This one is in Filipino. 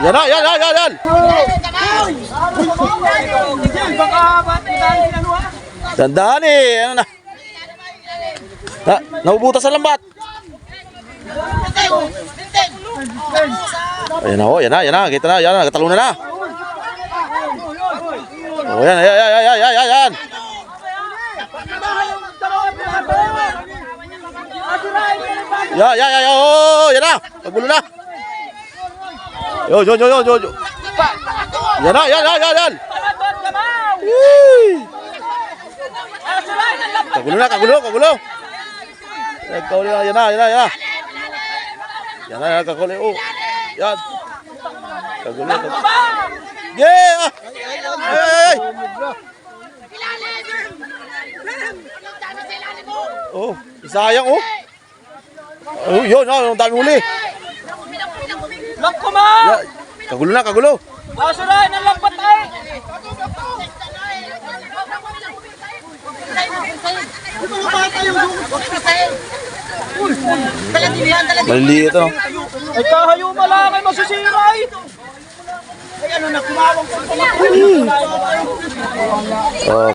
Yan na, yan. Dandahan eh. Ano na? Nabubutas sa lambat. Ayan na, yan na. Kita na, yan na. Nagtalunan na. Oh, yan. Oh, yan na. Nagulo na. Yo. Yan na. Kagulo. Kagulo na, yan na. Yan na, kagulo. Oh, yan. Kagulo. Yeah! Ay! Oh, sayang oh. Oh, yun, ang dami huli. Lang ko ma! Kagulo. Asurahin ang lambat ay! Maliliit oh. Ay kahayo malaki masisira ay! Ay ano na kumawang ko.